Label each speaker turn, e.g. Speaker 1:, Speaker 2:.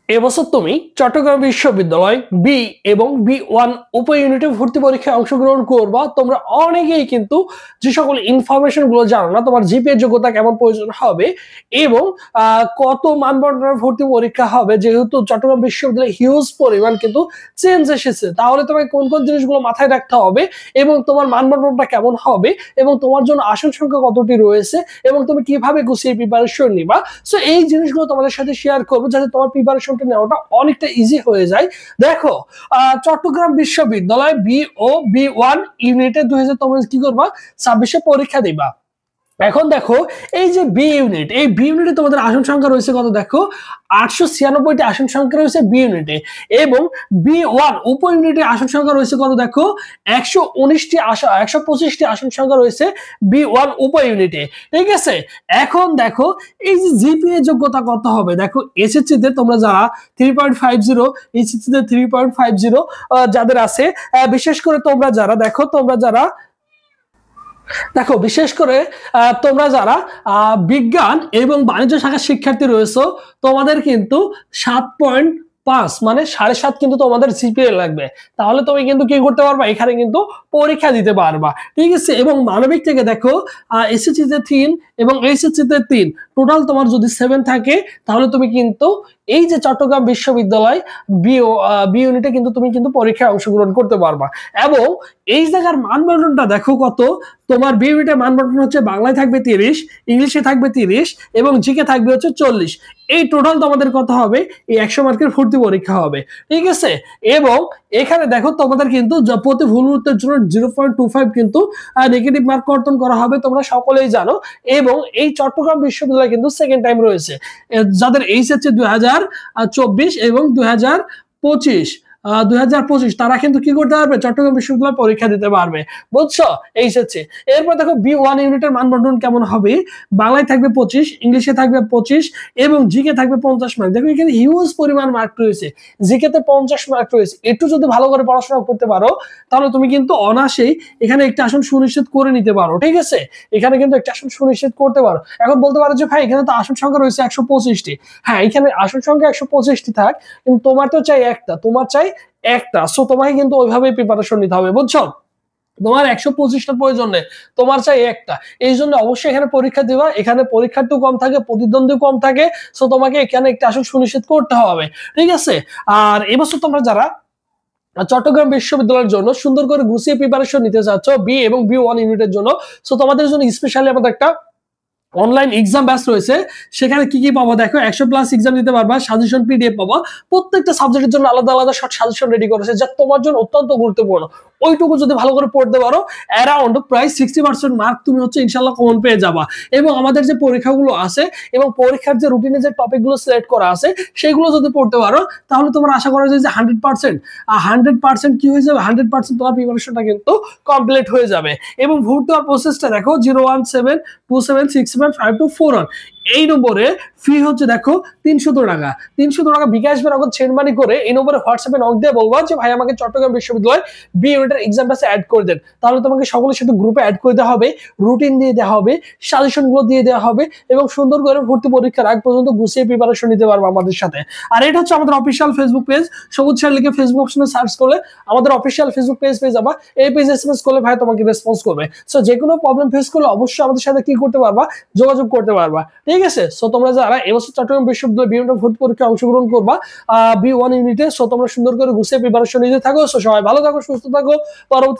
Speaker 1: এবছর তুমি চট্টগ্রাম বিশ্ববিদ্যালয় বি এবং বি1 উপ ইউনিটে ভর্তি পরীক্ষায় অংশগ্রহণ করবা। তোমরা অনেকেই কিন্তু যে সকল ইনফরমেশন গুলো জানো না, তোমার জিপিএ যোগ্যতা কেমন প্রয়োজন হবে এবং কত মানবন্টনের ভর্তি পরীক্ষা হবে, যেহেতু চট্টগ্রাম বিশ্ববিদ্যালয়ে হিউজ পরিমাণ কিন্তু চেঞ্জ এসেছে, তাহলে তোমাকে কোন কোন জিনিসগুলো মাথায় রাখতে হবে এবং তোমার মানবন্টনটা কেমন হবে এবং তোমার জন্য আসন সংখ্যা কতটি রয়েছে এবং তুমি কিভাবে গুছিয়ে প্রিপারেশন নিবা। সো এই জিনিসগুলো তোমাদের সাথে শেয়ার করবো যাতে তোমার প্রিপারেশন নেওয়াটা অনেকটা ইজি হয়ে যায়। দেখো, চট্টগ্রাম বিশ্ববিদ্যালয় বি ও বি1 ইউনিটে 2000 তোমরা কি করবা, 26-এ পরীক্ষা দিবা। এখন দেখো, এই যে বি ইউনিট, এই বি ইউনিটে তোমাদের আসন সংখ্যা রয়েছে কত, দেখো 896টি আসন সংখ্যা রয়েছে বি ইউনিটে এবং বি1 উপ ইউনিটে আসন সংখ্যা রয়েছে কত, দেখো 125টি আসন সংখ্যা রয়েছে বি1 উপ ইউনিটে। ঠিক আছে, এখন দেখো এই যে জিপিএ যোগ্যতা কত হবে, দেখো এসএসসি তে তোমরা যারা 3.50, এইচএসসি তে 3.50 যাদের আছে, বিশেষ করে তোমরা যারা দেখো বিশেষ করে তোমরা যারা বিজ্ঞান এবং বাণিজ্য শাখার শিক্ষার্থী রয়েছে, তোমাদের কিন্তু 7.5 মানে 7.5 কিন্তু তোমাদের জিপিএ লাগবে, তাহলে তুমি কিন্তু কি করতে পারবা, এখানে কিন্তু পরীক্ষা দিতে পারবা। ঠিক আছে, এবং মানবিক থেকে দেখো এসএসসি তে 3 এবং এইচএসসি তে 3, টোটাল তোমার যদি 7 থাকে তাহলে তুমি কিন্তু এই যে চট্টগ্রাম বিশ্ববিদ্যালয় বি ইউনিটে কিন্তু তুমি কিন্তু পরীক্ষায় অংশগ্রহণ করতে পারবা। এবং এই জায়গার মানবন্টনটা দেখো কত, তোমার বি ইউনিটে মানবন্টন হচ্ছে বাংলায় থাকবে 30, ইংলিশে থাকবে 30 এবং জিকে থাকবে হচ্ছে 40। এই টোটাল তোমাদের কত হবে, এই 100 মার্কের ভর্তি পরীক্ষা হবে। ঠিক আছে, এবং এখানে দেখো তোমাদের কিন্তু প্রতি ভুল উত্তরের জন্য 0.25 কিন্তু নেগেটিভ মার্ক কর্তন করা হবে, তোমরা সকলেই জানো। এবং এই চট্টগ্রাম বিশ্ববিদ্যালয় কিন্তু সেকেন্ড টাইম রয়েছে, যাদের এইচএসসি 2024 এবং 2025 তারা কিন্তু কি করতে পারবে, চট্টগ্রাম বিশ্ববিদ্যালয় পরীক্ষা দিতে পারবে, বুঝছো এইচএসসি। এরপর দেখো বি1 ইউনিটের মানবন্টন কেমন হবে, বাংলায় থাকবে 25, ইংলিশে থাকবে 25 এবং জিকে থাকবে 50 মার্ক। দেখো এখানে হিউজ পরিমাণ মার্ক রয়েছে, জিকে তে 50 মার্ক রয়েছে। একটু যদি ভালো করে পড়াশোনা করতে পারো তাহলে তুমি কিন্তু অনায়াসেই এখানে একটা আসন সুনিশ্চিত করে নিতে পারো। ঠিক আছে, এখানে কিন্তু একটা আসন সুনিশ্চিত করতে পারো। এখন বলতে পারো যে ভাই এখানে তো আসন সংখ্যা রয়েছে 125টি। হ্যাঁ, এখানে আসন সংখ্যা 125টি থাক, কিন্তু তোমার তো চাই একটা, তোমার চাই একটা। সো তোমাকে কিন্তু ওইভাবে প্রিপারেশন নিতে হবে, বুঝছো। তোমার 125টার প্রয়োজন নেই, তোমার চাই একটা। এই জন্য অবশ্যই এখানে পরীক্ষা দিবা, এখানে পরীক্ষার্থী কম থাকে, প্রতিদ্বন্দ্বী কম থাকে। সো তোমাকে এখানে একটা আসন সুনিশ্চিত করতে হবে। ঠিক আছে, আর এবছর তোমরা যারা চট্টগ্রাম বিশ্ববিদ্যালয়ের জন্য সুন্দর করে গুছিয়ে প্রিপারেশন নিতে চাচ্ছ বি এবং বি1 ইউনিটের জন্য, সো তোমাদের জন্য স্পেশালি আমাদের একটা অনলাইন এক্সাম ব্যাচ রয়েছে। সেখানে কি কি পাবো, দেখো 100+ এক্সাম দিতে পারবা, সাজেশন পিডিএফ পাবো, প্রত্যেকটা সাবজেক্টের জন্য আলাদা আলাদা শর্ট সাজেশন রেডি করেছে, যা তোমার জন্য অত্যন্ত গুরুত্বপূর্ণ। ওইটুকু যদি ভালো করে পড়তে পারো, অ্যারাউন্ড প্রায় 60% মার্ক তুমি হচ্ছে ইনশাল্লাহ কমন পেয়ে যাবা। এবং আমাদের যে পরীক্ষাগুলো আছে এবং পরীক্ষার যে রুটিনে যে টপিকগুলো সিলেক্ট করা আছে সেগুলো যদি পড়তে পারো, তাহলে তোমার আশা করা যায় যে 100% কি হয়ে যাবে, 100% তোমার প্রিপারেশনটা কিন্তু কমপ্লিট হয়ে যাবে। এবং ভর্তি হওয়ার প্রসেসটা দেখো 017277524 এই নম্বরে ফি হচ্ছে দেখো 300 টাকা। 300 টাকা বিকাশ বা নগদ সেন্ড মানি করে এই নম্বরে হোয়াটসঅ্যাপে নক দিয়ে বলবো যে ভাই আমাকে চট্টগ্রাম বিশ্ববিদ্যালয় বি ইউনিটের এক্সাম ব্যাচে অ্যাড করে দেন। তাহলে তোমাকে সকলের সাথে গ্রুপে অ্যাড করে দেওয়া হবে, রুটিন দিয়ে দেওয়া হবে, সাজেশনগুলো দিয়ে দেওয়া হবে এবং সুন্দর করে ভর্তি পরীক্ষার আগ পর্যন্ত গুছিয়ে প্রিপারেশন নিতে পারবো আমাদের সাথে। আর এটা হচ্ছে আমাদের অফিসিয়াল ফেসবুক পেজ, সবুজ স্যার লিখে ফেসবুক অপশনে সার্চ করলে আমাদের অফিসিয়াল ফেসবুক পেজ পেয়ে যাবা। এই পেজ এসএমএস করলে ভাই তোমাকে রেসপন্স করবে। সো যে কোনো প্রবলেম ফেস করলে অবশ্যই আমাদের সাথে কি করতে পারবা, যোগাযোগ করতে পারবা। ঠিক আছে, সো তোমরা যারা এবছর চট্টগ্রাম বিশ্ববিদ্যালয় বি ইউনিট ভর্তি পরীক্ষায় অংশগ্রহণ করবা বি1 ইউনিটে, সো তোমরা সুন্দর করে গুছিয়ে প্রিপারেশন নিতে থাকো। সো সবাই ভালো থাকো, সুস্থ থাকো। পরবর্তী